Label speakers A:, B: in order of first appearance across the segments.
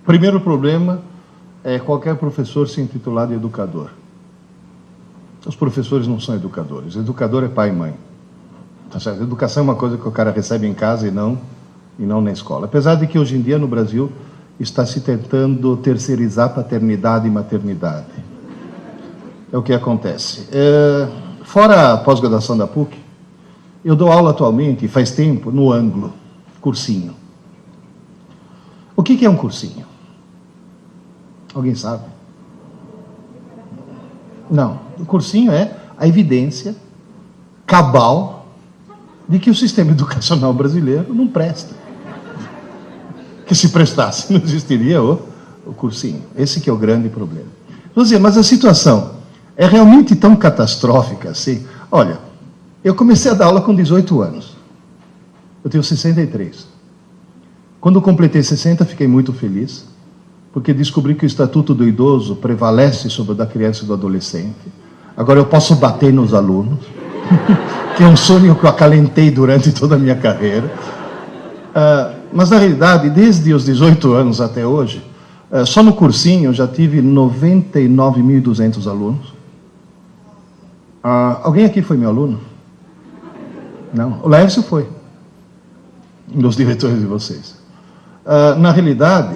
A: Primeiro problema é qualquer professor se intitular de educador. Os professores não são educadores. Educador é pai e mãe. Tá certo? Educação é uma coisa que o cara recebe em casa e não na escola. Apesar de que hoje em dia no Brasil está se tentando terceirizar paternidade e maternidade. É o que acontece. Fora a pós-graduação da PUC, eu dou aula atualmente, faz tempo, no Anglo, cursinho. O que é um cursinho? Alguém sabe? Não. O cursinho é a evidência cabal de que o sistema educacional brasileiro não presta. Que se prestasse, não existiria o cursinho. Esse que é o grande problema. Vou dizer, mas a situação é realmente tão catastrófica assim? Olha, eu comecei a dar aula com 18 anos. Eu tenho 63. Quando eu completei 60, fiquei muito feliz, porque descobri que o Estatuto do Idoso prevalece sobre o da criança e do adolescente. Agora eu posso bater nos alunos, que é um sonho que eu acalentei durante toda a minha carreira. Mas, na realidade, desde os 18 anos até hoje, só no cursinho eu já tive 99.200 alunos. Alguém aqui foi meu aluno? Não? O Laércio foi. Um dos diretores de vocês. Na realidade,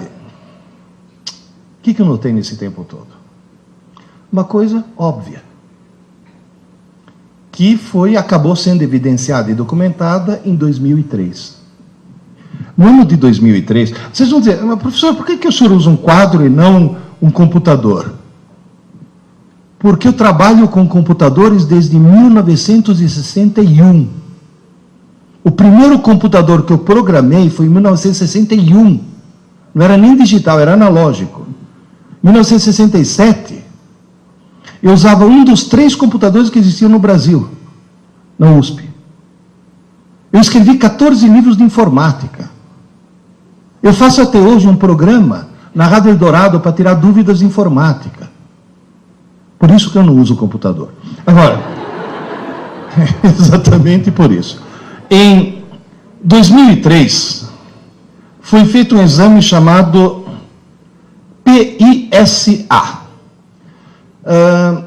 A: o que eu notei nesse tempo todo? Uma coisa óbvia, que acabou sendo evidenciada e documentada em 2003. No ano de 2003, vocês vão dizer, mas, professor, por que o senhor usa um quadro e não um computador? Porque eu trabalho com computadores desde 1961. O primeiro computador que eu programei foi em 1961. Não era nem digital, era analógico. Em 1967, eu usava um dos 3 computadores que existiam no Brasil, na USP. Eu escrevi 14 livros de informática. Eu faço até hoje um programa na Rádio Eldorado para tirar dúvidas de informática. Por isso que eu não uso o computador. Agora, exatamente por isso. Em 2003, foi feito um exame chamado PISA.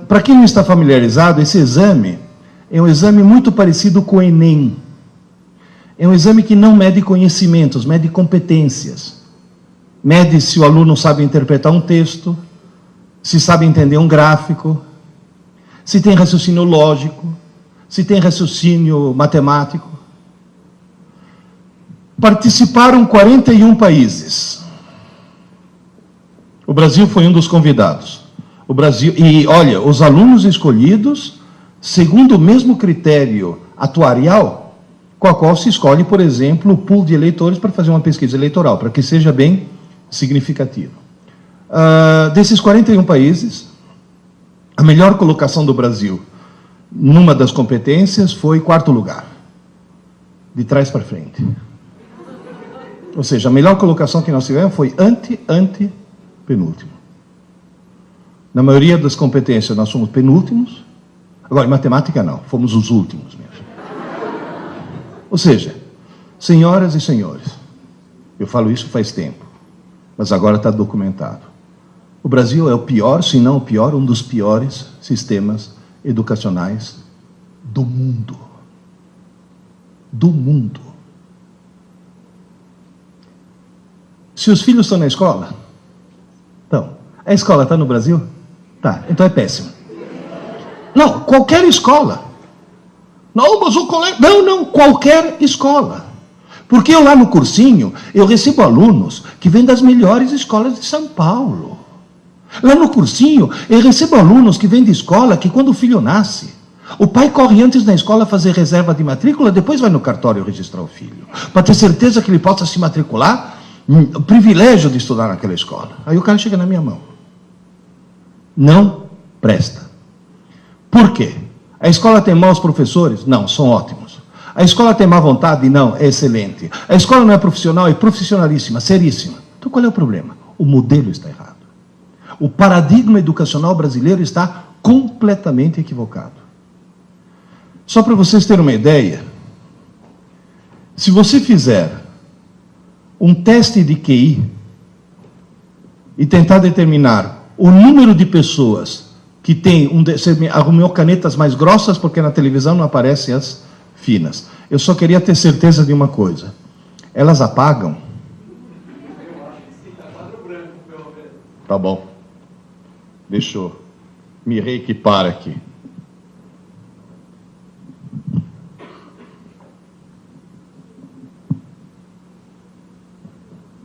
A: Para quem não está familiarizado, esse exame é um exame muito parecido com o Enem. É um exame que não mede conhecimentos, mede competências. Mede se o aluno sabe interpretar um texto, se sabe entender um gráfico, se tem raciocínio lógico, se tem raciocínio matemático. Participaram 41 países. O Brasil foi um dos convidados. O Brasil, e olha, os alunos escolhidos segundo o mesmo critério atuarial com a qual se escolhe, por exemplo, o pool de eleitores para fazer uma pesquisa eleitoral, para que seja bem significativo. Desses 41 países, a melhor colocação do Brasil numa das competências foi 4º lugar, de trás para frente. Ou seja, a melhor colocação que nós tivemos foi penúltimo. Na maioria das competências nós somos penúltimos. Agora, em matemática não, fomos os últimos mesmo. Ou seja, senhoras e senhores, eu falo isso faz tempo, mas agora está documentado. O Brasil é o pior, se não o pior, um dos piores sistemas educacionais do mundo. Do mundo. Se os filhos estão na escola, então, a escola está no Brasil? Tá, então é péssimo. Não, qualquer escola. Não, mas o colégio... Não, qualquer escola. Porque eu lá no cursinho, eu recebo alunos que vêm das melhores escolas de São Paulo. Lá no cursinho, eu recebo alunos que vêm de escola que quando o filho nasce, o pai corre antes na escola fazer reserva de matrícula, depois vai no cartório registrar o filho, para ter certeza que ele possa se matricular, o privilégio de estudar naquela escola. Aí o cara chega na minha mão. Não presta. Por quê? A escola tem maus professores? Não, são ótimos. A escola tem má vontade? Não, é excelente. A escola não é profissional? É profissionalíssima, seríssima. Então qual é o problema? O modelo está errado. O paradigma educacional brasileiro está Completamente equivocado. Só para vocês terem uma ideia, se você fizer um teste de QI e tentar determinar o número de pessoas que tem você arrumou canetas mais grossas, porque na televisão não aparecem as finas. Eu só queria ter certeza de uma coisa. Elas apagam? Tá bom. Deixa eu me reequipar aqui.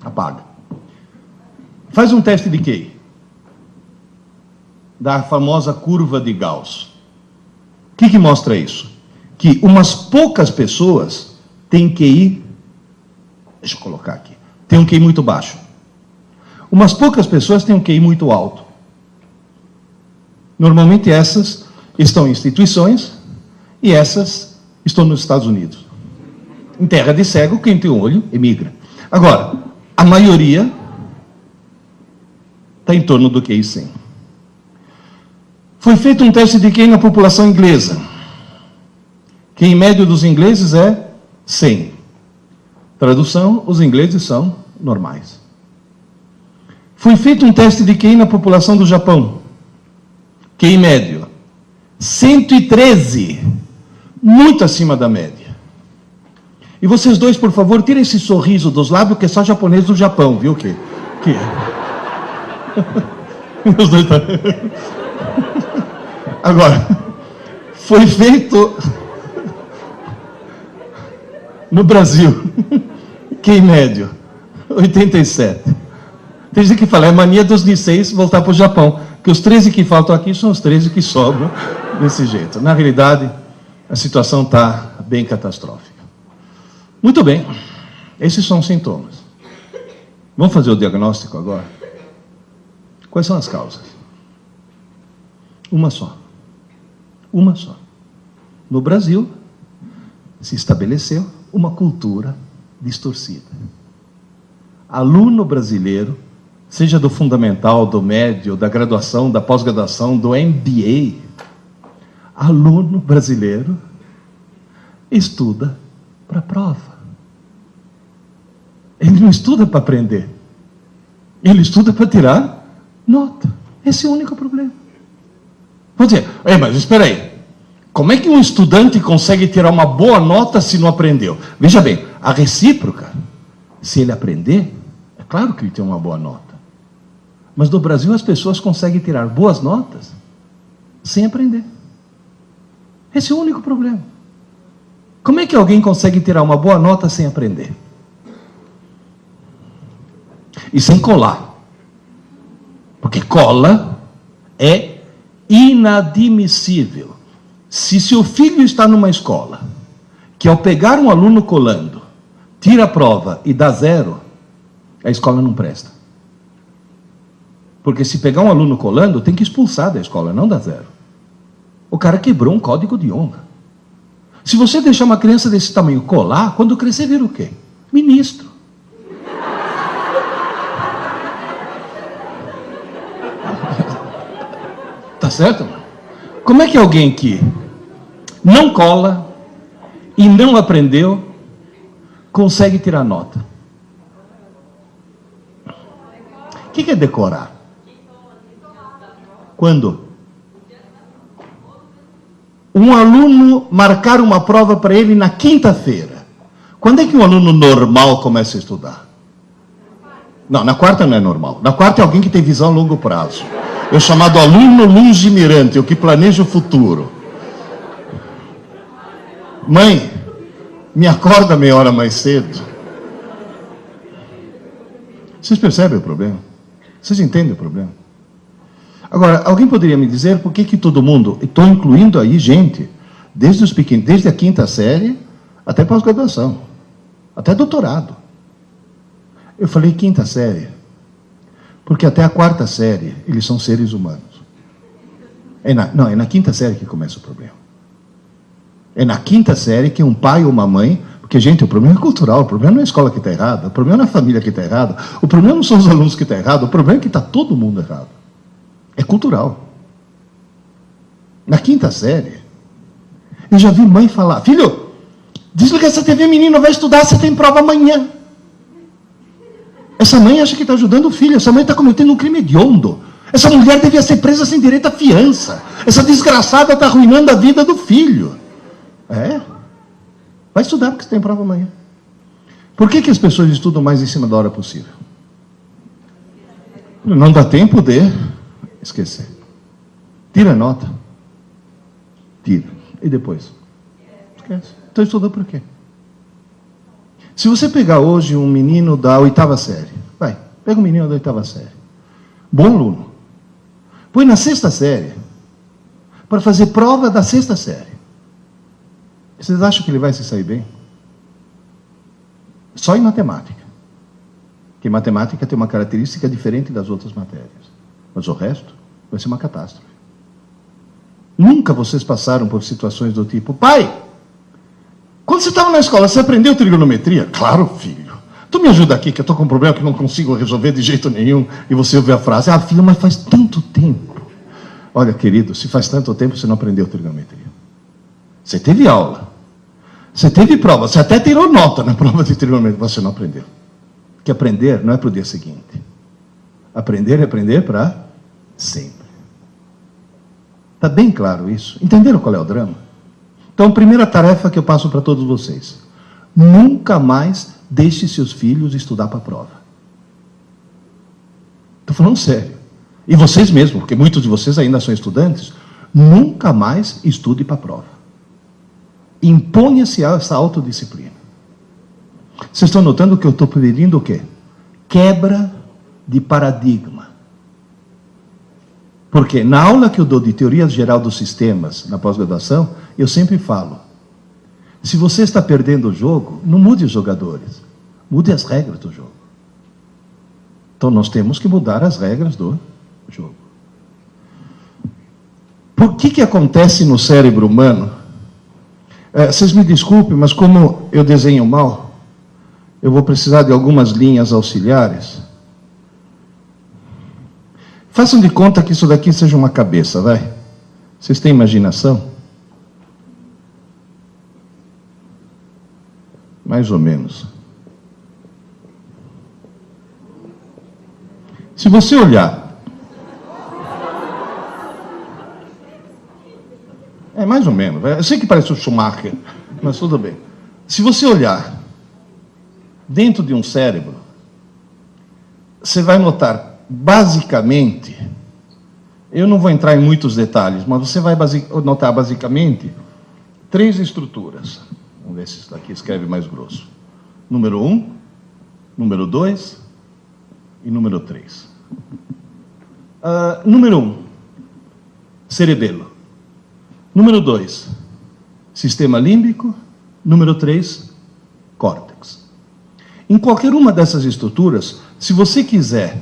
A: Apaga. Faz um teste de QI. Da famosa curva de Gauss. O que mostra isso? Que umas poucas pessoas têm QI, deixa eu colocar aqui, tem um QI muito baixo. Umas poucas pessoas têm um QI muito alto. Normalmente essas estão em instituições e essas estão nos Estados Unidos. Em terra de cego, quem tem um olho emigra. Agora, a maioria está em torno do QI 100. Foi feito um teste de QI na população inglesa. QI médio dos ingleses é 100. Tradução, os ingleses são normais. Foi feito um teste de QI na população do Japão. QI médio, 113. Muito acima da média. E vocês dois, por favor, tirem esse sorriso dos lábios, que é só japonês do Japão, viu? Que... Os dois tá... Agora, foi feito no Brasil, QI médio, 87. Tem gente que fala, é mania dos Niseis voltar para o Japão, que os 13 que faltam aqui são os 13 que sobram desse jeito. Na realidade, a situação está bem catastrófica. Muito bem, esses são os sintomas. Vamos fazer o diagnóstico agora? Quais são as causas? Uma só. Uma só. No Brasil, se estabeleceu uma cultura distorcida. Aluno brasileiro, seja do fundamental, do médio, da graduação, da pós-graduação, do MBA, aluno brasileiro estuda para a prova. Ele não estuda para aprender. Ele estuda para tirar nota. Esse é o único problema. Vou dizer, mas espera aí. Como é que um estudante consegue tirar uma boa nota se não aprendeu? Veja bem, a recíproca, se ele aprender, é claro que ele tem uma boa nota. Mas no Brasil as pessoas conseguem tirar boas notas sem aprender. Esse é o único problema. Como é que alguém consegue tirar uma boa nota sem aprender? E sem colar. Porque cola é inadmissível. Se seu filho está numa escola, que ao pegar um aluno colando, tira a prova e dá 0, a escola não presta. Porque se pegar um aluno colando, tem que expulsar da escola, não dá 0. O cara quebrou um código de honra. Se você deixar uma criança desse tamanho colar, quando crescer vira o quê? Ministro. Tá certo? Como é que alguém que não cola e não aprendeu consegue tirar nota? O que é decorar? Quando? Um aluno marcar uma prova para ele na quinta-feira. Quando é que um aluno normal começa a estudar? Não, na quarta não é normal. Na quarta é alguém que tem visão a longo prazo. É o chamado aluno lungimirante, o que planeja o futuro. Mãe, me acorda meia hora mais cedo. Vocês percebem o problema? Vocês entendem o problema? Agora, alguém poderia me dizer por que todo mundo, estou incluindo aí gente, desde os pequenos, desde a quinta série até pós-graduação, até doutorado. Eu falei quinta série, porque até a quarta série eles são seres humanos. É na quinta série que começa o problema. É na quinta série que um pai ou uma mãe... Porque, gente, o problema é cultural, o problema não é a escola que está errada, o problema não é a família que está errada, o problema não são os alunos que estão errados, o problema é que está todo mundo errado. É cultural. Na 5ª série. Eu já vi mãe falar, filho, desliga essa TV, menino, vai estudar, você tem prova amanhã. Essa mãe acha que está ajudando o filho, essa mãe está cometendo um crime hediondo. Essa mulher devia ser presa sem direito à fiança. Essa desgraçada está arruinando a vida do filho. Vai estudar porque você tem prova amanhã. Por que as pessoas estudam mais em cima da hora possível? Não dá tempo de esquecer. Tira a nota. Tira. E depois? Esquece. Então estudou por quê? Se você pegar hoje um menino da 8ª série, pega um menino da 8ª série, bom aluno, põe na 6ª série, para fazer prova da 6ª série. Vocês acham que ele vai se sair bem? Só em matemática. Porque matemática tem uma característica diferente das outras matérias. Mas o resto vai ser uma catástrofe. Nunca vocês passaram por situações do tipo, pai, quando você estava na escola, você aprendeu trigonometria? Claro, filho. Tu me ajuda aqui, que eu estou com um problema que não consigo resolver de jeito nenhum. E você ouve a frase, filho, mas faz tanto tempo. Olha, querido, se faz tanto tempo, você não aprendeu trigonometria. Você teve aula. Você teve prova. Você até tirou nota na prova de trigonometria. Você não aprendeu. Porque aprender não é para o dia seguinte. Aprender é aprender para sempre. Está bem claro isso? Entenderam qual é o drama? Então, primeira tarefa que eu passo para todos vocês. Nunca mais deixe seus filhos estudar para a prova. Estou falando sério. E vocês mesmos, porque muitos de vocês ainda são estudantes, nunca mais estude para a prova. Imponha-se essa autodisciplina. Vocês estão notando que eu estou pedindo o quê? Quebra de paradigma. Porque na aula que eu dou de teoria geral dos sistemas, na pós-graduação, eu sempre falo, se você está perdendo o jogo, não mude os jogadores, mude as regras do jogo. Então nós temos que mudar as regras do jogo. Por que acontece no cérebro humano? Vocês me desculpem, mas como eu desenho mal, eu vou precisar de algumas linhas auxiliares. Façam de conta que isso daqui seja uma cabeça, vai? Vocês têm imaginação? Mais ou menos. Se você olhar... mais ou menos. Eu sei que parece o Schumacher, mas tudo bem. Se você olhar dentro de um cérebro, você vai notar, basicamente, eu não vou entrar em muitos detalhes, mas você vai notar, basicamente, 3 estruturas. Vamos ver se isso daqui escreve mais grosso. Número 1, número 2 e número 3. Número 1, cerebelo. Número 2, sistema límbico. Número 3, córtex. Em qualquer uma dessas estruturas, se você quiser...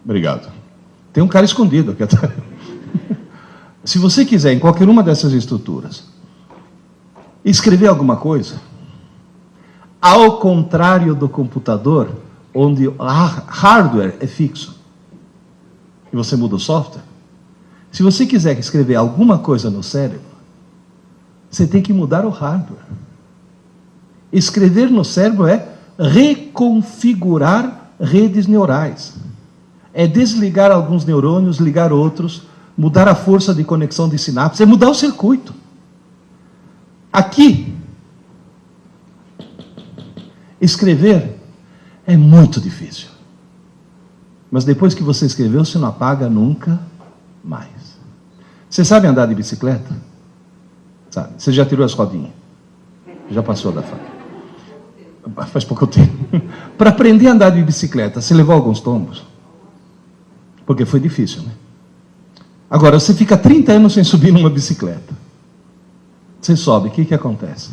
A: Obrigado. Tem um cara escondido aqui atrás. Se você quiser, em qualquer uma dessas estruturas, escrever alguma coisa, ao contrário do computador, onde o hardware é fixo, e você muda o software, se você quiser escrever alguma coisa no cérebro, você tem que mudar o hardware. Escrever no cérebro é reconfigurar redes neurais. É desligar alguns neurônios, ligar outros, mudar a força de conexão de sinapses, é mudar o circuito. Aqui, escrever é muito difícil. Mas depois que você escreveu, você não apaga nunca mais. Você sabe andar de bicicleta? Sabe? Você já tirou as rodinhas? Já passou da fase? Faz pouco tempo. Para aprender a andar de bicicleta, você levou alguns tombos? Porque foi difícil, né? Agora, você fica 30 anos sem subir numa bicicleta. Você sobe, o que acontece?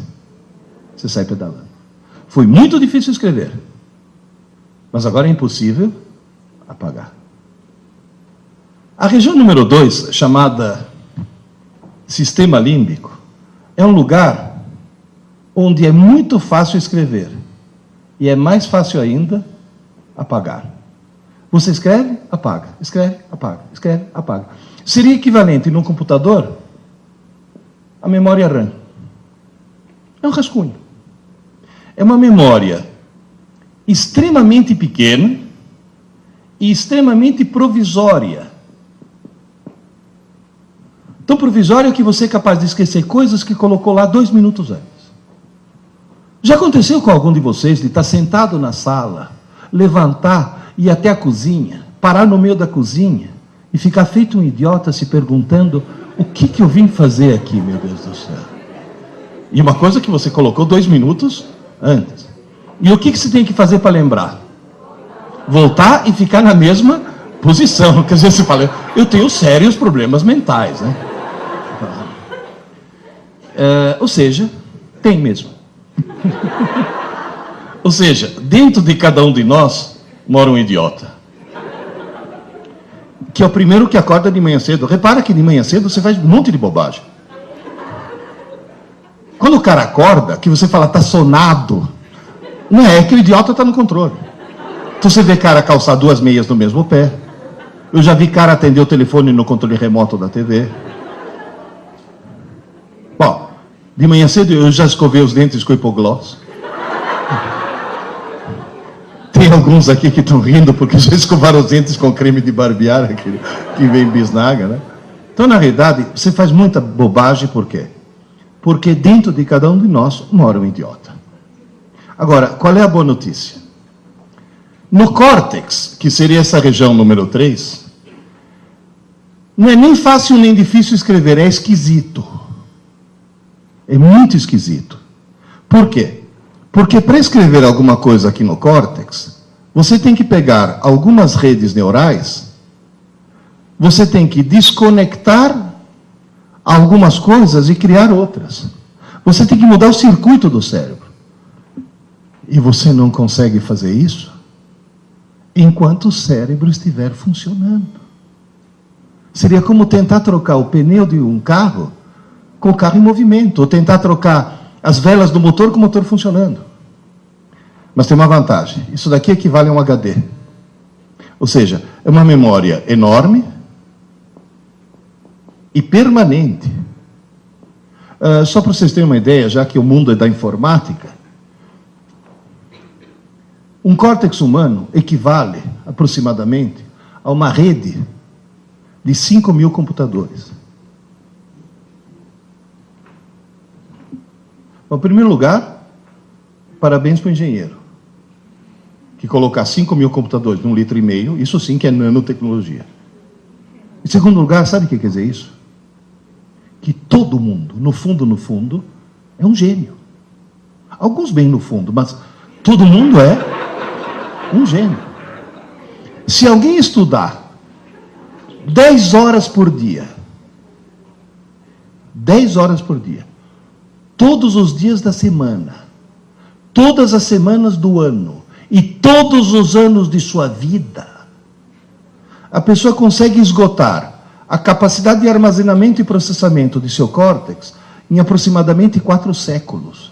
A: Você sai pedalando. Foi muito difícil escrever. Mas agora é impossível apagar. A região número 2, chamada sistema límbico, é um lugar onde é muito fácil escrever. E é mais fácil ainda apagar. Você escreve, apaga. Escreve, apaga. Escreve, apaga. Seria equivalente num computador à memória RAM. É um rascunho. É uma memória extremamente pequena e extremamente provisória. Tão provisória que você é capaz de esquecer coisas que colocou lá 2 minutos antes. Já aconteceu com algum de vocês de estar sentado na sala, levantar e ir até a cozinha, parar no meio da cozinha e ficar feito um idiota se perguntando o que eu vim fazer aqui, meu Deus do céu? E uma coisa que você colocou 2 minutos antes. E o que você tem que fazer para lembrar? Voltar e ficar na mesma posição. Quer dizer, você fala, eu tenho sérios problemas mentais, né? Ou seja, tem mesmo. Ou seja, dentro de cada um de nós mora um idiota. Que é o primeiro que acorda de manhã cedo. Repara que de manhã cedo você faz um monte de bobagem. Quando o cara acorda, que você fala, tá sonado, não é que o idiota está no controle. Então você vê cara calçar 2 meias no mesmo pé. Eu já vi cara atender o telefone no controle remoto da TV. Bom, de manhã cedo eu já escovei os dentes com hipoglós. Tem alguns aqui que estão rindo porque já escovaram os dentes com creme de barbear, que vem bisnaga, né? Então, na realidade, você faz muita bobagem, por quê? Porque dentro de cada um de nós mora um idiota. Agora, qual é a boa notícia? No córtex, que seria essa região número 3, não é nem fácil nem difícil escrever, é esquisito. É muito esquisito. Por quê? Porque para escrever alguma coisa aqui no córtex, você tem que pegar algumas redes neurais, você tem que desconectar algumas coisas e criar outras. Você tem que mudar o circuito do cérebro. E você não consegue fazer isso enquanto o cérebro estiver funcionando. Seria como tentar trocar o pneu de um carro com o carro em movimento, ou tentar trocar as velas do motor com o motor funcionando. Mas tem uma vantagem. Isso daqui equivale a um HD. Ou seja, é uma memória enorme e permanente. Só para vocês terem uma ideia, já que o mundo é da informática, um córtex humano equivale aproximadamente a uma rede de 5.000 computadores. Bom, em primeiro lugar, parabéns para o engenheiro, que colocar 5.000 computadores num 1,5 litro, isso sim que é nanotecnologia. Em segundo lugar, sabe o que quer dizer isso? Que todo mundo, no fundo, é um gênio. Alguns bem no fundo, mas todo mundo é um gênio. Se alguém estudar 10 horas por dia, 10 horas por dia, todos os dias da semana, todas as semanas do ano e todos os anos de sua vida, a pessoa consegue esgotar a capacidade de armazenamento e processamento de seu córtex em aproximadamente 4 séculos.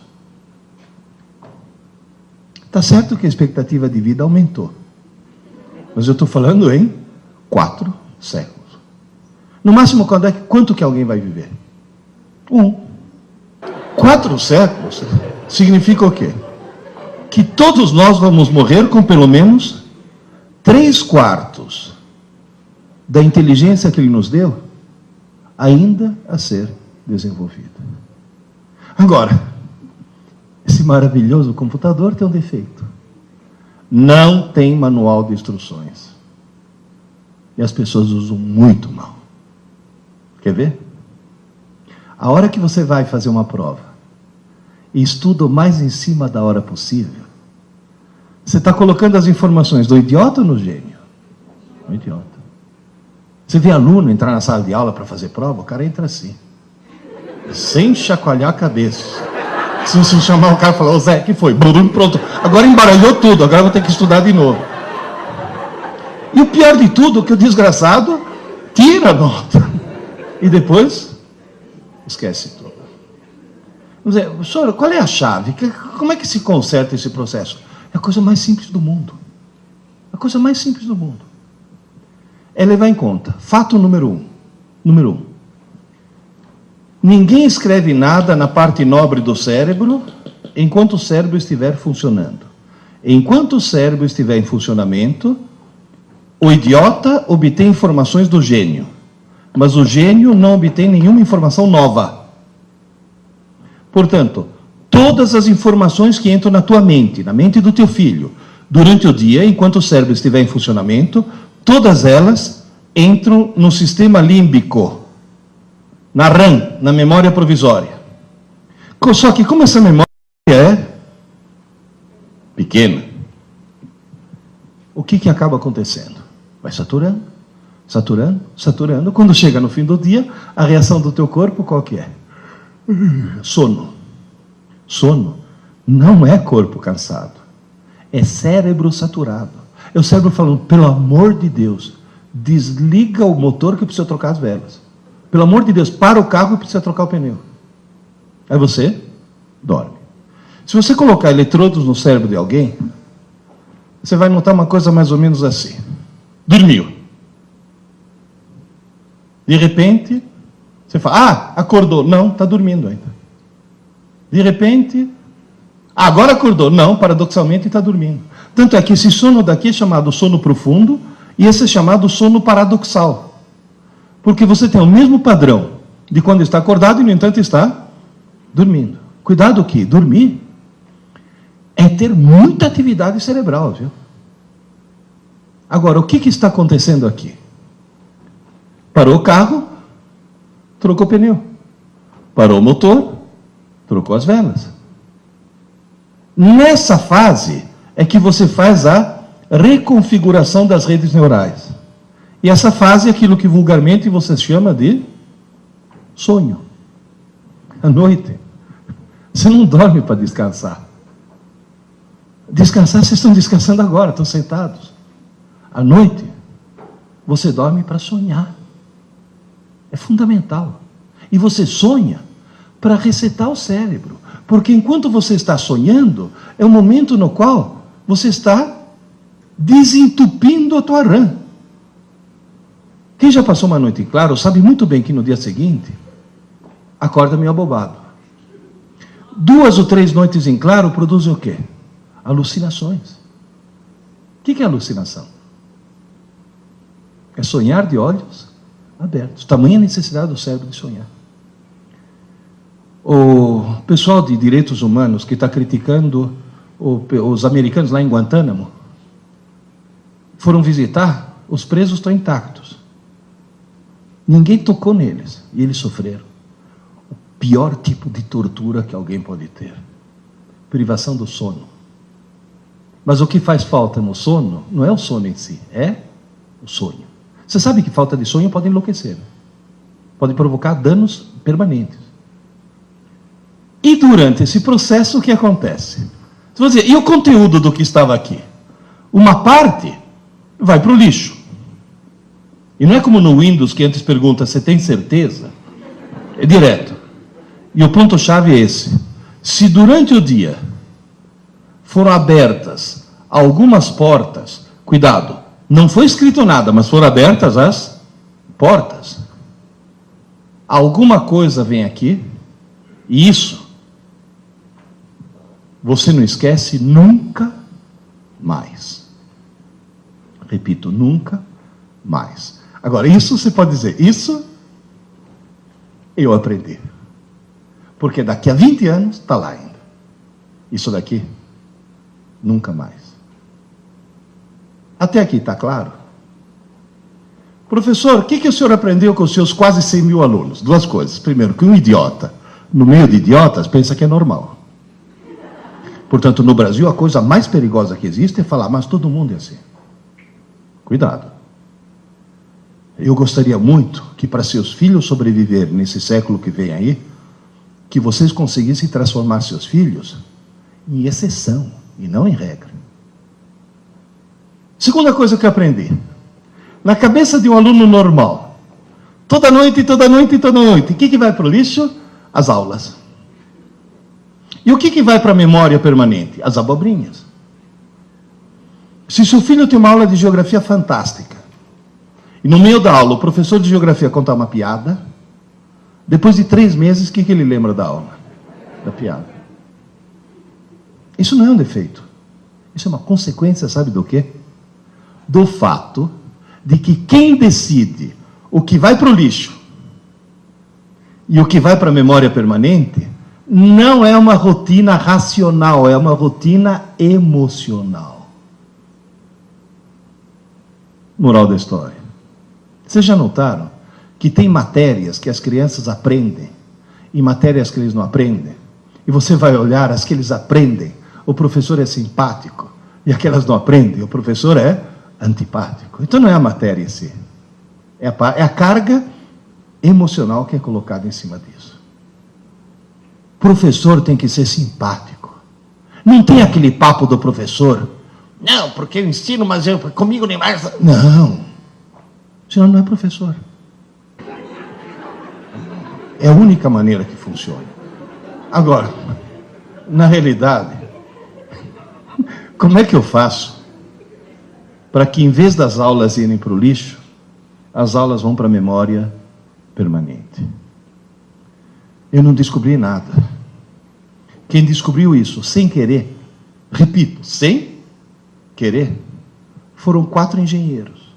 A: Está certo que a expectativa de vida aumentou, mas eu estou falando em 4 séculos. No máximo, quanto que alguém vai viver? 4 séculos significa o quê? Que todos nós vamos morrer com pelo menos 3/4 da inteligência que ele nos deu ainda a ser desenvolvida. Agora, esse maravilhoso computador tem um defeito. Não tem manual de instruções. E as pessoas usam muito mal. Quer ver? A hora que você vai fazer uma prova e estuda o mais em cima da hora possível, você está colocando as informações do idiota ou no gênio? No idiota. Você vê aluno entrar na sala de aula para fazer prova, o cara entra assim, sem chacoalhar a cabeça. Se você chamar o cara e falar, ô Zé, que foi? Pronto, agora embaralhou tudo, agora eu vou ter que estudar de novo. E o pior de tudo é que o desgraçado tira a nota. E depois esquece tudo. Vamos dizer, senhor, qual é a chave? Como é que se conserta esse processo? É a coisa mais simples do mundo. É a coisa mais simples do mundo. É levar em conta, fato número 1, Número 1. Ninguém escreve nada na parte nobre do cérebro enquanto o cérebro estiver funcionando. Enquanto o cérebro estiver em funcionamento, o idiota obtém informações do gênio, mas o gênio não obtém nenhuma informação nova. Portanto, todas as informações que entram na tua mente, na mente do teu filho, durante o dia, enquanto o cérebro estiver em funcionamento, todas elas entram no sistema límbico, na RAM, na memória provisória. Só que como essa memória é pequena, o que acaba acontecendo? Vai saturando, saturando, saturando. Quando chega no fim do dia, a reação do teu corpo qual que é? Sono. Sono não é corpo cansado, é cérebro saturado. É o cérebro falando, pelo amor de Deus, desliga o motor que eu preciso trocar as velas. Pelo amor de Deus, para o carro e precisa trocar o pneu. Aí você dorme. Se você colocar eletrodos no cérebro de alguém, você vai notar uma coisa mais ou menos assim. Dormiu. De repente, você fala, acordou. Não, está dormindo ainda. De repente, agora acordou. Não, paradoxalmente está dormindo. Tanto é que esse sono daqui é chamado sono profundo e esse é chamado sono paradoxal. Porque você tem o mesmo padrão de quando está acordado e, no entanto, está dormindo. Cuidado que dormir é ter muita atividade cerebral, viu? Agora, o que está acontecendo aqui? Parou o carro, trocou o pneu. Parou o motor, trocou as velas. Nessa fase é que você faz a reconfiguração das redes neurais. E essa fase é aquilo que vulgarmente você chama de sonho. À noite, você não dorme para descansar. Descansar, vocês estão descansando agora, estão sentados. À noite, você dorme para sonhar. É fundamental. E você sonha para resetar o cérebro. Porque enquanto você está sonhando, é o momento no qual você está desentupindo a tua RAM. Quem já passou uma noite em claro sabe muito bem que no dia seguinte acorda meio abobado. 2 ou 3 noites em claro produzem o quê? Alucinações. O que é alucinação? É sonhar de olhos abertos. Tamanha necessidade do cérebro de sonhar. O pessoal de direitos humanos que está criticando os americanos lá em Guantánamo foram visitar, os presos estão intactos. Ninguém tocou neles e eles sofreram. O pior tipo de tortura que alguém pode ter. Privação do sono. Mas o que faz falta no sono não é o sono em si, é o sonho. Você sabe que falta de sonho pode enlouquecer. Né? Pode provocar danos permanentes. E durante esse processo, o que acontece? Você vai dizer, e o conteúdo do que estava aqui? Uma parte vai para o lixo. E não é como no Windows, que antes pergunta, você tem certeza? É direto. E o ponto-chave é esse. Se durante o dia foram abertas algumas portas, cuidado, não foi escrito nada, mas foram abertas as portas. Alguma coisa vem aqui, e isso você não esquece nunca mais. Repito, nunca mais. Agora, isso você pode dizer, isso eu aprendi. Porque daqui a 20 anos está lá ainda. Isso daqui, nunca mais. Até aqui, está claro? Professor, o que o senhor aprendeu com os seus quase 100 mil alunos? 2 coisas. Primeiro, que um idiota, no meio de idiotas, pensa que é normal. Portanto, no Brasil, a coisa mais perigosa que existe é falar, mas todo mundo é assim. Cuidado. Eu gostaria muito que, para seus filhos sobreviverem nesse século que vem aí, que vocês conseguissem transformar seus filhos em exceção e não em regra. Segunda coisa que eu aprendi. Na cabeça de um aluno normal, toda noite, toda noite, toda noite, o que vai para o lixo? As aulas. E o que vai para a memória permanente? As abobrinhas. Se seu filho tem uma aula de geografia fantástica, E no meio da aula, o professor de geografia conta uma piada. Depois de 3 meses, o que ele lembra da aula? Da piada. Isso não é um defeito. Isso é uma consequência, sabe do quê? Do fato de que quem decide o que vai para o lixo e o que vai para a memória permanente não é uma rotina racional, é uma rotina emocional. Moral da história. Vocês já notaram que tem matérias que as crianças aprendem e matérias que eles não aprendem? E você vai olhar as que eles aprendem, o professor é simpático, e aquelas não aprendem, o professor é antipático. Então não é a matéria em si, é a carga emocional que é colocada em cima disso. O professor tem que ser simpático. Não tem aquele papo do professor, não, porque eu ensino, mas comigo nem mais. Não, senão não é professor. É a única maneira que funciona. Agora, na realidade, como é que eu faço para que, em vez das aulas irem para o lixo, as aulas vão para a memória permanente? Eu não descobri nada. Quem descobriu isso sem querer, repito, sem querer, foram 4 engenheiros.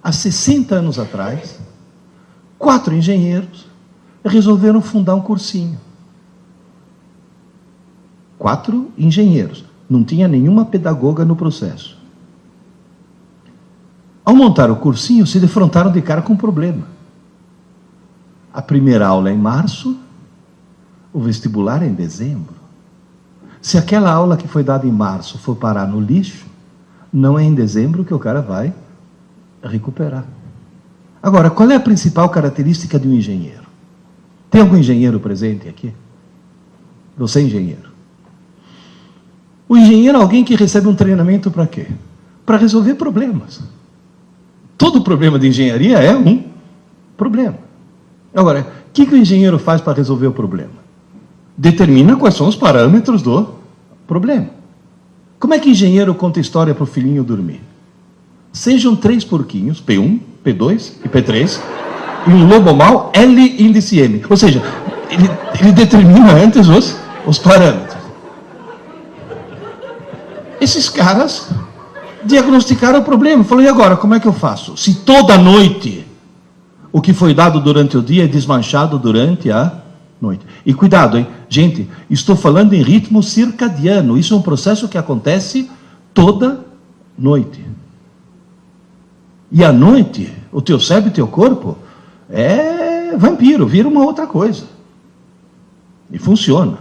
A: Há 60 anos atrás, 4 engenheiros resolveram fundar um cursinho. 4 engenheiros. Não tinha nenhuma pedagoga no processo. Ao montar o cursinho, se defrontaram de cara com um problema. A primeira aula é em março, o vestibular é em dezembro. Se aquela aula que foi dada em março for parar no lixo, não é em dezembro que o cara vai recuperar. Agora, qual é a principal característica de um engenheiro? Tem algum engenheiro presente aqui? Você é engenheiro. O engenheiro é alguém que recebe um treinamento para quê? Para resolver problemas. Todo problema de engenharia é um problema. Agora, o que o engenheiro faz para resolver o problema? Determina quais são os parâmetros do problema. Como é que o engenheiro conta história para o filhinho dormir? Sejam 3 porquinhos, P1, P2 e P3, e um lobo mau, L índice M. Ou seja, ele determina antes os parâmetros. Esses caras diagnosticaram o problema. Falei, e agora, como é que eu faço? Se toda noite o que foi dado durante o dia é desmanchado durante a noite. E cuidado, hein? Gente, estou falando em ritmo circadiano. Isso é um processo que acontece toda noite. E à noite, o teu cérebro e teu corpo é vampiro, vira uma outra coisa. E funciona.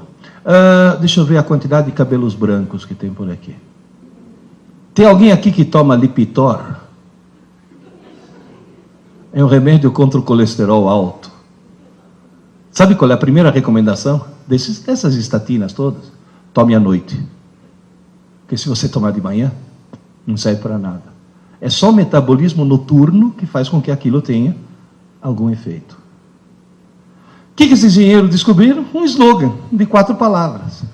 A: Deixa eu ver a quantidade de cabelos brancos que tem por aqui. Tem alguém aqui que toma Lipitor? É um remédio contra o colesterol alto. Sabe qual é a primeira recomendação dessas estatinas todas? Tome à noite. Porque se você tomar de manhã, não serve para nada. É só o metabolismo noturno que faz com que aquilo tenha algum efeito. O que esses engenheiros descobriram? Um slogan de 4 palavras.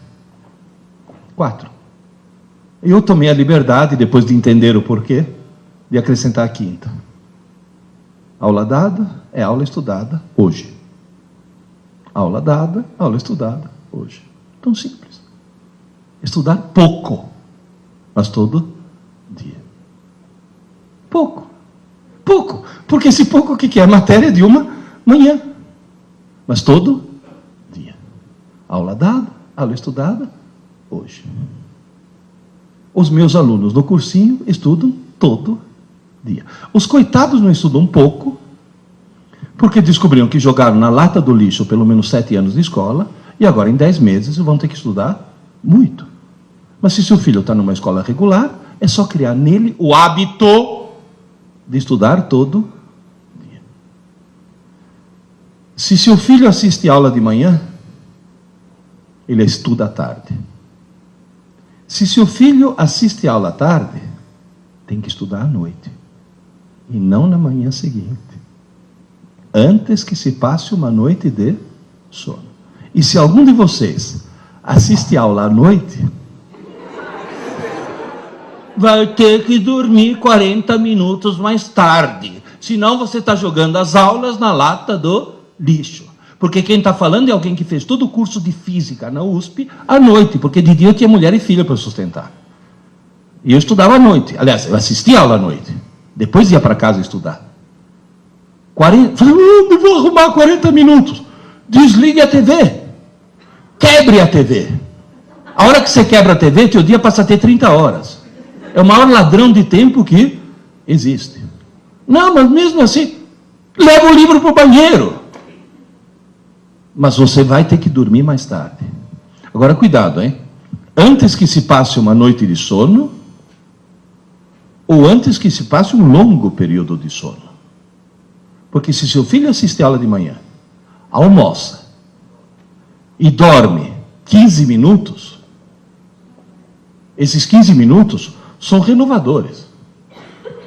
A: 4. Eu tomei a liberdade, depois de entender o porquê, de acrescentar a 5ª. Aula dada é aula estudada hoje. Aula dada, aula estudada hoje. Tão simples. Estudar pouco, mas todo dia. Pouco. Pouco. Porque esse pouco o que é? Matéria de uma manhã. Mas todo dia. Aula dada, aula estudada hoje. Os meus alunos no cursinho estudam todo dia. Os coitados não estudam um pouco, porque descobriram que jogaram na lata do lixo pelo menos 7 anos de escola, e agora em 10 meses vão ter que estudar muito. Mas se seu filho está numa escola regular, é só criar nele o hábito de estudar todo dia. Se seu filho assiste aula de manhã, ele estuda à tarde. Se seu filho assiste aula à tarde, tem que estudar à noite. E não na manhã seguinte. Antes que se passe uma noite de sono. E se algum de vocês assiste aula à noite,
B: vai ter que dormir 40 minutos mais tarde. Senão você está jogando as aulas na lata do lixo. Porque quem está falando é alguém que fez todo o curso de física na USP à noite, porque de dia eu tinha mulher e filha para sustentar. E eu estudava à noite. Aliás, eu assistia a aula à noite. Depois ia para casa estudar. 40, falei, eu vou arrumar 40 minutos. Desligue a TV. Quebre a TV. A hora que você quebra a TV, teu dia passa a ter 30 horas. É o maior ladrão de tempo que existe. Não, mas mesmo assim, leva o livro para o banheiro. Mas você vai ter que dormir mais tarde. Agora, cuidado, hein? Antes que se passe uma noite de sono, ou antes que se passe um longo período de sono. Porque se seu filho assiste a aula de manhã, almoça e dorme 15 minutos, esses 15 minutos são renovadores.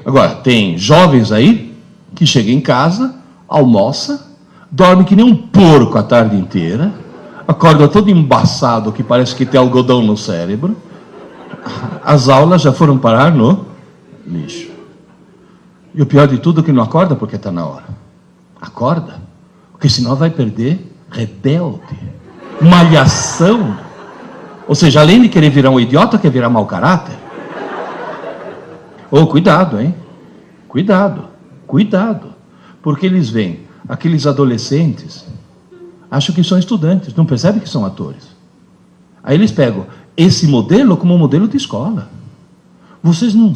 B: Agora, tem jovens aí que chegam em casa, almoça, dorme que nem um porco a tarde inteira, acorda todo embaçado, que parece que tem algodão no cérebro. As aulas já foram parar no lixo. E o pior de tudo é que não acorda porque está na hora. Acorda, porque senão vai perder rebelde, malhação. Ou seja, além de querer virar um idiota, quer virar mau caráter. Oh, cuidado, hein? Cuidado, cuidado. Porque eles veem aqueles adolescentes, acham que são estudantes, não percebem que são atores. Aí eles pegam esse modelo como modelo de escola. Vocês não